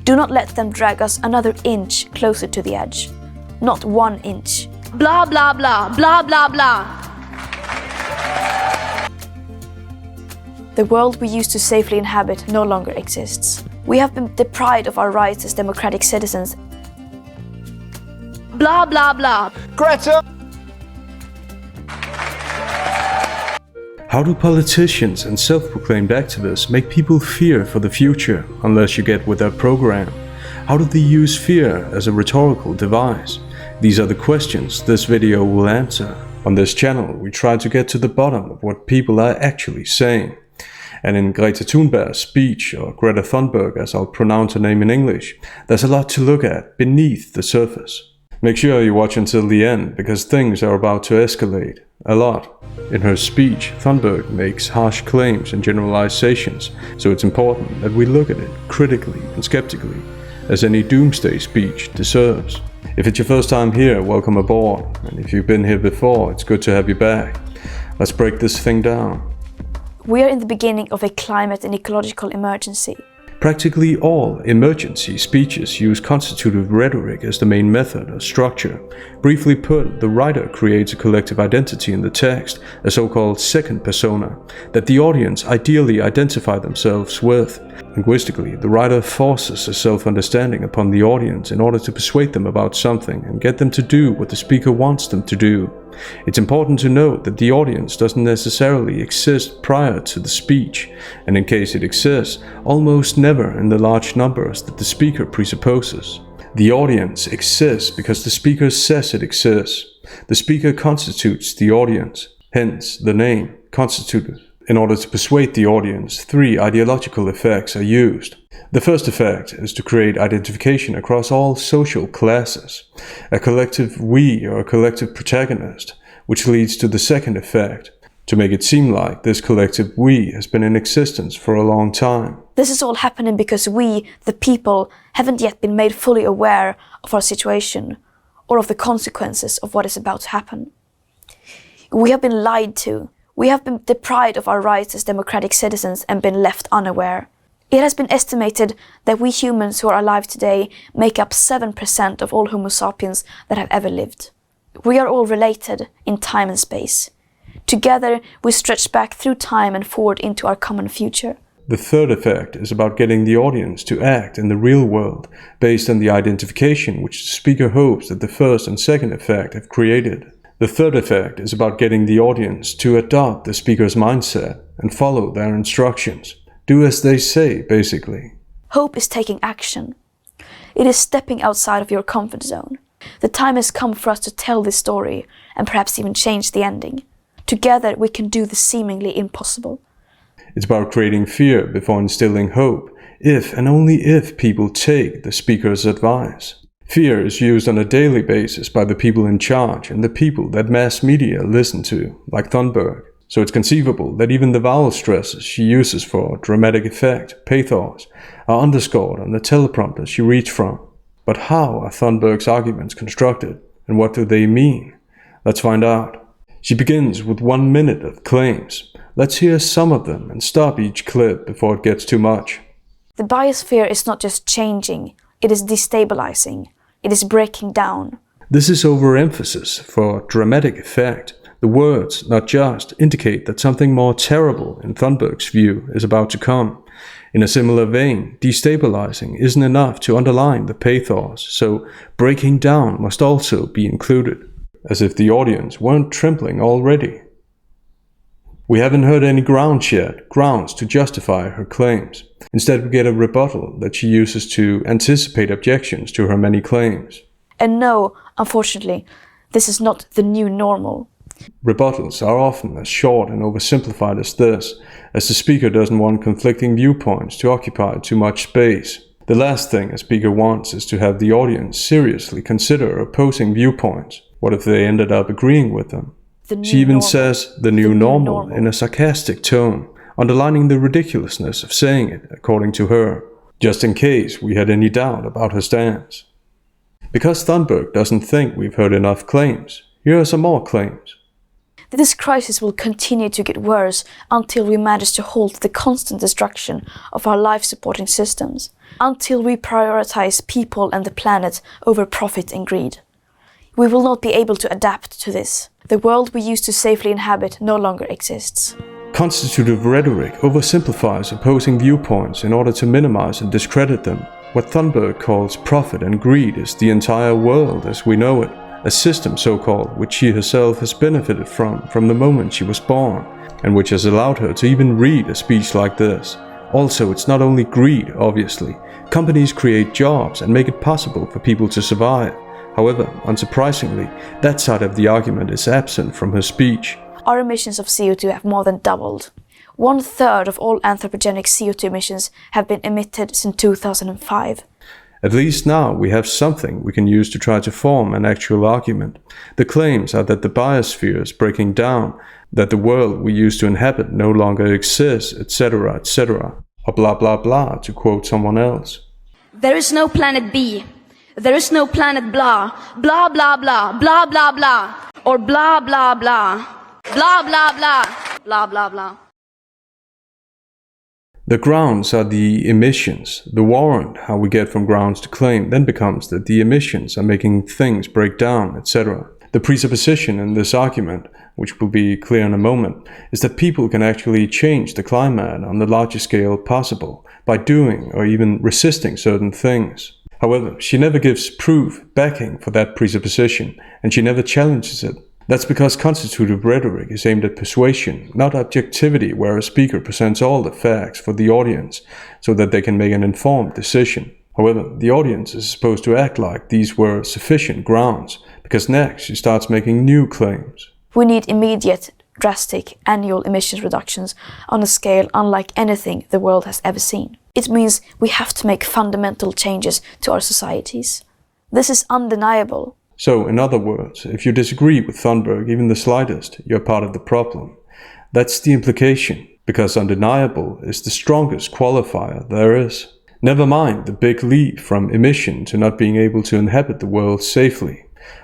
Do not let them drag us another inch closer to the edge. Not 1 inch. Blah, blah, blah, blah, blah, blah. The world we used to safely inhabit no longer exists. We have been deprived of our rights as democratic citizens. Blah, blah, blah. Greta! How do politicians and self-proclaimed activists make people fear for the future unless you get with their program? How do they use fear as a rhetorical device? These are the questions this video will answer. On this channel, we try to get to the bottom of what people are actually saying. And in Greta Thunberg's speech, or Greta Thunberg as I'll pronounce her name in English, there's a lot to look at beneath the surface. Make sure you watch until the end, because things are about to escalate. A lot. In her speech, Thunberg makes harsh claims and generalizations, so it's important that we look at it critically and skeptically, as any doomsday speech deserves. If it's your first time here, welcome aboard, and if you've been here before, it's good to have you back. Let's break this thing down. We are in the beginning of a climate and ecological emergency. Practically all emergency speeches use constituted rhetoric as the main method or structure. Briefly put, the writer creates a collective identity in the text, a so-called second persona, that the audience ideally identify themselves with. Linguistically, the writer forces a self-understanding upon the audience in order to persuade them about something and get them to do what the speaker wants them to do. It's important to note that the audience doesn't necessarily exist prior to the speech, and in case it exists, almost never in the large numbers that the speaker presupposes. The audience exists because the speaker says it exists. The speaker constitutes the audience, hence the name, constituted. In order to persuade the audience, 3 ideological effects are used. The first effect is to create identification across all social classes, a collective we or a collective protagonist, which leads to the second effect, to make it seem like this collective we has been in existence for a long time. This is all happening because we, the people, haven't yet been made fully aware of our situation or of the consequences of what is about to happen. We have been lied to. We have been deprived of our rights as democratic citizens and been left unaware. It has been estimated that we humans who are alive today make up 7% of all Homo sapiens that have ever lived. We are all related in time and space. Together, we stretch back through time and forward into our common future. The third effect is about getting the audience to act in the real world, based on the identification which the speaker hopes that the first and second effect have created. The third effect is about getting the audience to adopt the speaker's mindset and follow their instructions. Do as they say, basically. Hope is taking action. It is stepping outside of your comfort zone. The time has come for us to tell this story and perhaps even change the ending. Together we can do the seemingly impossible. It's about creating fear before instilling hope, if and only if people take the speaker's advice. Fear is used on a daily basis by the people in charge and the people that mass media listen to, like Thunberg. So it's conceivable that even the vowel stresses she uses for dramatic effect, pathos, are underscored on the teleprompter she reads from. But how are Thunberg's arguments constructed, and what do they mean? Let's find out. She begins with 1 minute of claims. Let's hear some of them and stop each clip before it gets too much. The biosphere is not just changing, it is destabilizing. It is breaking down. This is overemphasis for dramatic effect. The words, not just, indicate that something more terrible, in Thunberg's view, is about to come. In a similar vein, destabilizing isn't enough to underline the pathos, so breaking down must also be included, as if the audience weren't trembling already. We haven't heard any grounds to justify her claims. Instead, we get a rebuttal that she uses to anticipate objections to her many claims. And no, unfortunately, this is not the new normal. Rebuttals are often as short and oversimplified as this, as the speaker doesn't want conflicting viewpoints to occupy too much space. The last thing a speaker wants is to have the audience seriously consider opposing viewpoints. What if they ended up agreeing with them? She even says the new normal in a sarcastic tone, underlining the ridiculousness of saying it, according to her, just in case we had any doubt about her stance. Because Thunberg doesn't think we've heard enough claims, here are some more claims. This crisis will continue to get worse until we manage to halt the constant destruction of our life-supporting systems. until we prioritize people and the planet over profit and greed. We will not be able to adapt to this. The world we used to safely inhabit no longer exists. Constituted rhetoric oversimplifies opposing viewpoints in order to minimize and discredit them. What Thunberg calls profit and greed is the entire world as we know it, a system so-called which she herself has benefited from the moment she was born, and which has allowed her to even read a speech like this. Also, it's not only greed, obviously. Companies create jobs and make it possible for people to survive. However, unsurprisingly, that side of the argument is absent from her speech. Our emissions of CO2 have more than doubled. 1/3 of all anthropogenic CO2 emissions have been emitted since 2005. At least now we have something we can use to try to form an actual argument. The claims are that the biosphere is breaking down, that the world we used to inhabit no longer exists, etc., etc., or blah blah blah, to quote someone else. There is no planet B. There is no planet blah. Blah blah blah. Blah blah blah. Or blah blah blah. Blah blah blah. Blah blah blah. The grounds are the emissions. The warrant, how we get from grounds to claim, then becomes that the emissions are making things break down, etc. The presupposition in this argument, which will be clear in a moment, is that people can actually change the climate on the largest scale possible by doing or even resisting certain things. However, she never gives proof backing for that presupposition, and she never challenges it. That's because constituted rhetoric is aimed at persuasion, not objectivity, where a speaker presents all the facts for the audience so that they can make an informed decision. However, the audience is supposed to act like these were sufficient grounds, because next she starts making new claims. We need immediate, drastic annual emissions reductions on a scale unlike anything the world has ever seen. It means we have to make fundamental changes to our societies. This is undeniable. So, in other words, if you disagree with Thunberg even the slightest, you're part of the problem. That's the implication, because undeniable is the strongest qualifier there is. Never mind the big leap from emission to not being able to inhabit the world safely.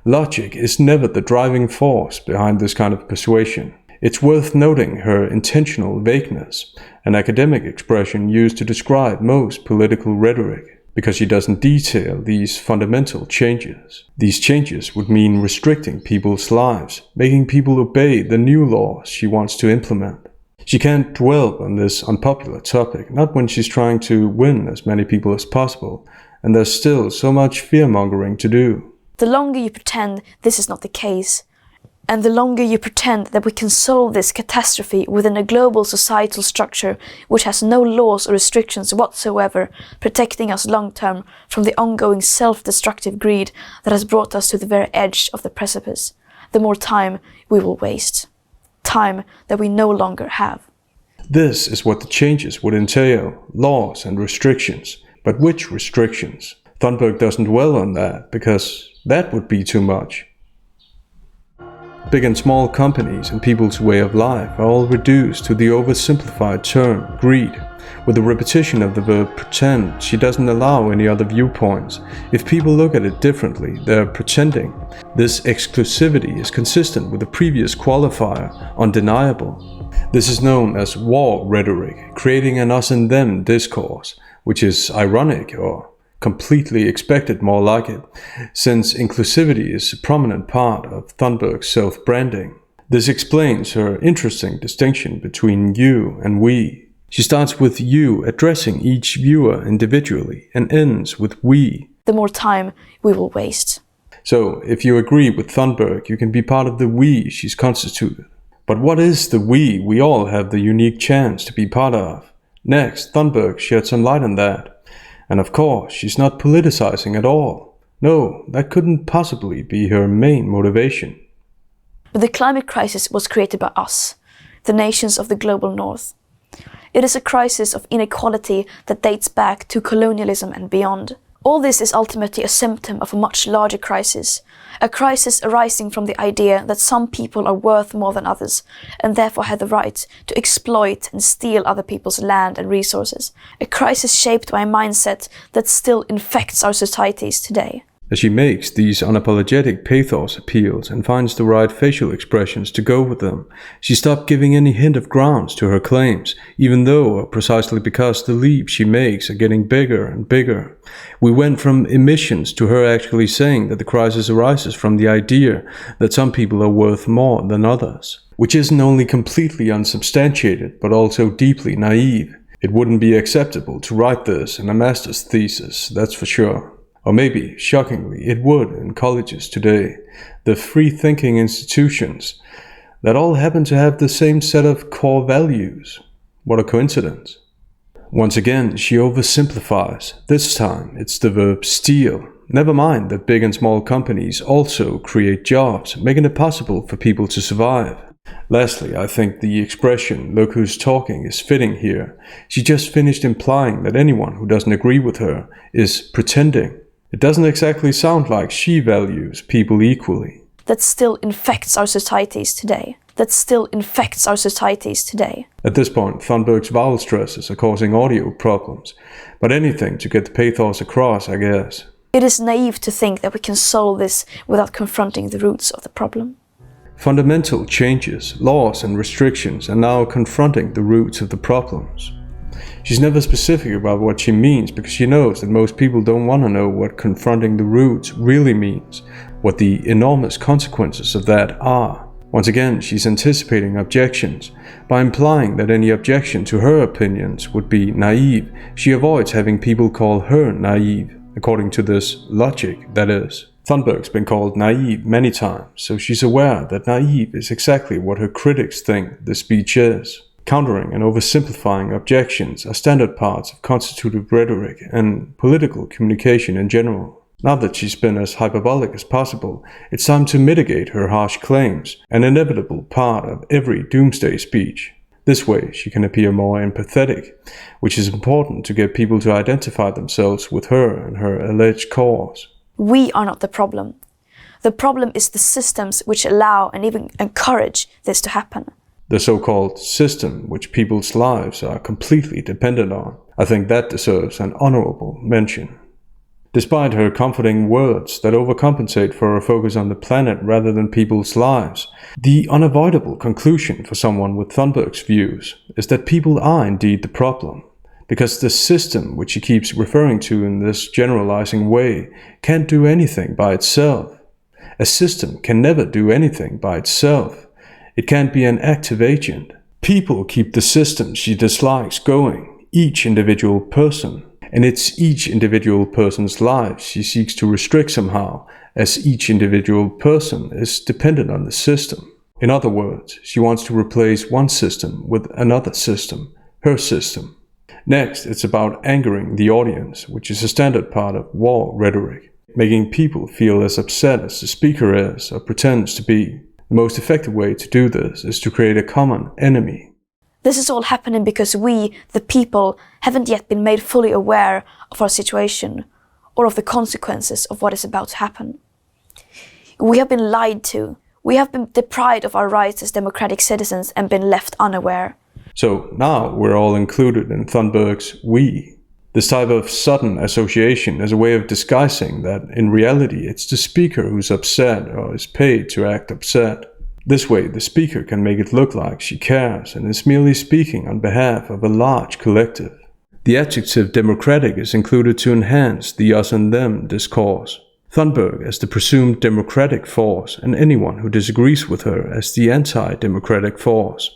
Logic is never the driving force behind this kind of persuasion. It's worth noting her intentional vagueness, an academic expression used to describe most political rhetoric, because she doesn't detail these fundamental changes. These changes would mean restricting people's lives, making people obey the new laws she wants to implement. She can't dwell on this unpopular topic, not when she's trying to win as many people as possible, and there's still so much fear-mongering to do. The longer you pretend this is not the case, and the longer you pretend that we can solve this catastrophe within a global societal structure which has no laws or restrictions whatsoever protecting us long-term from the ongoing self-destructive greed that has brought us to the very edge of the precipice, the more time we will waste. Time that we no longer have. This is what the changes would entail, laws and restrictions. But which restrictions? Thunberg doesn't dwell on that, because that would be too much. Big and small companies and people's way of life are all reduced to the oversimplified term greed. With the repetition of the verb pretend, she doesn't allow any other viewpoints. If people look at it differently, they're pretending. This exclusivity is consistent with the previous qualifier, undeniable. This is known as war rhetoric, creating an us and them discourse, which is ironic or completely expected, more like it, since inclusivity is a prominent part of Thunberg's self-branding. This explains her interesting distinction between you and we. She starts with you addressing each viewer individually and ends with we. The more time we will waste. So, if you agree with Thunberg, you can be part of the we she's constituted. But what is the we all have the unique chance to be part of? Next, Thunberg shed some light on that. And of course, she's not politicizing at all. No, that couldn't possibly be her main motivation. But the climate crisis was created by us, the nations of the global north. It is a crisis of inequality that dates back to colonialism and beyond. All this is ultimately a symptom of a much larger crisis, a crisis arising from the idea that some people are worth more than others and therefore have the right to exploit and steal other people's land and resources, a crisis shaped by a mindset that still infects our societies today. As she makes these unapologetic pathos appeals and finds the right facial expressions to go with them, she stopped giving any hint of grounds to her claims, even though, or precisely because, the leaps she makes are getting bigger and bigger. We went from emissions to her actually saying that the crisis arises from the idea that some people are worth more than others, which isn't only completely unsubstantiated, but also deeply naive. It wouldn't be acceptable to write this in a master's thesis, that's for sure. Or maybe, shockingly, it would in colleges today, the free-thinking institutions that all happen to have the same set of core values. What a coincidence. Once again, she oversimplifies. This time, it's the verb steal. Never mind that big and small companies also create jobs, making it possible for people to survive. Lastly, I think the expression, "look who's talking," is fitting here. She just finished implying that anyone who doesn't agree with her is pretending. It doesn't exactly sound like she values people equally. That still infects our societies today. That still infects our societies today. At this point, Thunberg's vowel stresses are causing audio problems, but anything to get the pathos across, I guess. It is naive to think that we can solve this without confronting the roots of the problem. Fundamental changes, laws and restrictions are now confronting the roots of the problems. She's never specific about what she means because she knows that most people don't want to know what confronting the roots really means, what the enormous consequences of that are. Once again, she's anticipating objections. By implying that any objection to her opinions would be naive, she avoids having people call her naive, according to this logic, that is. Thunberg's been called naive many times, so she's aware that naive is exactly what her critics think the speech is. Countering and oversimplifying objections are standard parts of constituted rhetoric and political communication in general. Now that she's been as hyperbolic as possible, it's time to mitigate her harsh claims, an inevitable part of every doomsday speech. This way, she can appear more empathetic, which is important to get people to identify themselves with her and her alleged cause. We are not the problem. The problem is the systems which allow and even encourage this to happen. The so-called system which people's lives are completely dependent on. I think that deserves an honorable mention. Despite her comforting words that overcompensate for a focus on the planet rather than people's lives, the unavoidable conclusion for someone with Thunberg's views is that people are indeed the problem, because the system which she keeps referring to in this generalizing way can't do anything by itself. A system can never do anything by itself. It can't be an active agent. People keep the system she dislikes going, each individual person. And it's each individual person's life she seeks to restrict somehow, as each individual person is dependent on the system. In other words, she wants to replace one system with another system, her system. Next, it's about angering the audience, which is a standard part of war rhetoric, making people feel as upset as the speaker is or pretends to be. The most effective way to do this is to create a common enemy. This is all happening because we, the people, haven't yet been made fully aware of our situation or of the consequences of what is about to happen. We have been lied to. We have been deprived of our rights as democratic citizens and been left unaware. So now we're all included in Thunberg's we. This type of sudden association is a way of disguising that in reality it's the speaker who's upset or is paid to act upset. This way the speaker can make it look like she cares and is merely speaking on behalf of a large collective. The adjective democratic is included to enhance the us and them discourse. Thunberg as the presumed democratic force and anyone who disagrees with her as the anti-democratic force,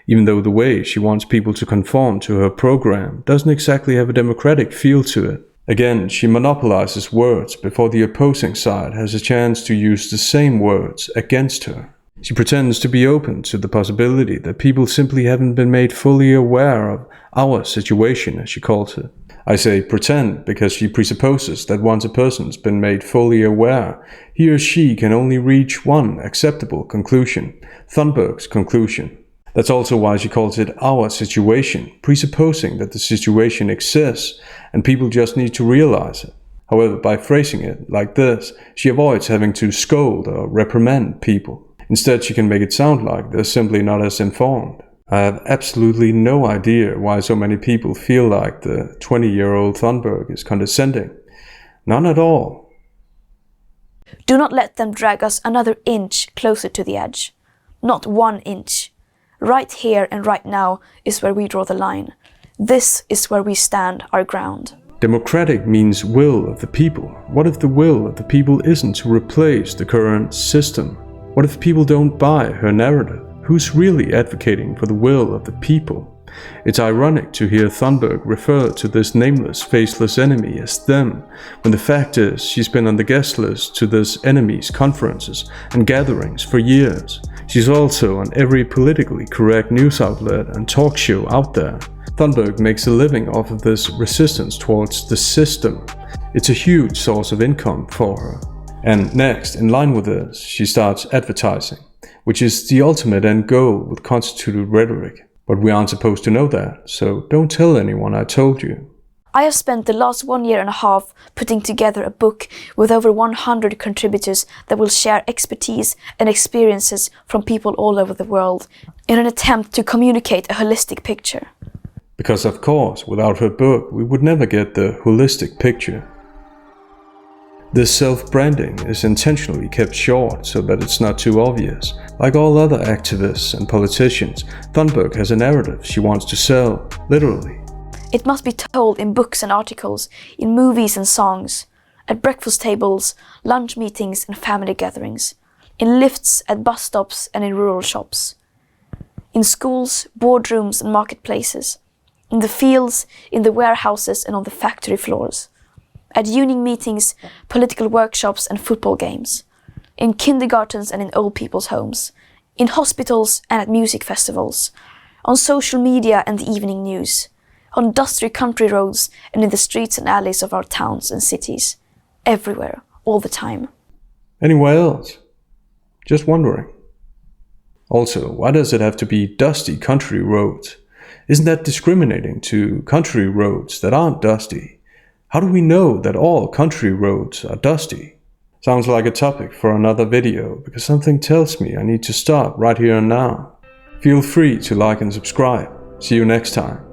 even though the way she wants people to conform to her program doesn't exactly have a democratic feel to it. Again, she monopolizes words before the opposing side has a chance to use the same words against her. She pretends to be open to the possibility that people simply haven't been made fully aware of our situation, as she calls it. I say pretend because she presupposes that once a person's been made fully aware, he or she can only reach one acceptable conclusion, Thunberg's conclusion. That's also why she calls it our situation, presupposing that the situation exists and people just need to realize it. However, by phrasing it like this, she avoids having to scold or reprimand people. Instead, she can make it sound like they're simply not as informed. I have absolutely no idea why so many people feel like the 20-year-old Thunberg is condescending. None at all. Do not let them drag us another inch closer to the edge. Not 1 inch. Right here and right now is where we draw the line. This is where we stand our ground. Democratic means will of the people. What if the will of the people isn't to replace the current system? What if people don't buy her narrative? Who's really advocating for the will of the people? It's ironic to hear Thunberg refer to this nameless, faceless enemy as them, when the fact is she's been on the guest list to this enemy's conferences and gatherings for years. She's also on every politically correct news outlet and talk show out there. Thunberg makes a living off of this resistance towards the system. It's a huge source of income for her. And next, in line with this, she starts advertising, which is the ultimate end goal with Constituted Rhetoric. But we aren't supposed to know that, so don't tell anyone I told you. I have spent the last 1 year and a half putting together a book with over 100 contributors that will share expertise and experiences from people all over the world in an attempt to communicate a holistic picture. Because of course, without her book, we would never get the holistic picture. This self-branding is intentionally kept short so that it's not too obvious. Like all other activists and politicians, Thunberg has a narrative she wants to sell, literally. It must be told in books and articles, in movies and songs, at breakfast tables, lunch meetings and family gatherings, in lifts, at bus stops and in rural shops, in schools, boardrooms and marketplaces, in the fields, in the warehouses and on the factory floors, at union meetings, political workshops and football games, in kindergartens and in old people's homes, in hospitals and at music festivals, on social media and the evening news, on dusty country roads and in the streets and alleys of our towns and cities, everywhere, all the time. Anywhere else? Just wondering. Also, why does it have to be dusty country roads? Isn't that discriminating to country roads that aren't dusty? How do we know that all country roads are dusty? Sounds like a topic for another video, because something tells me I need to stop right here and now. Feel free to like and subscribe. See you next time.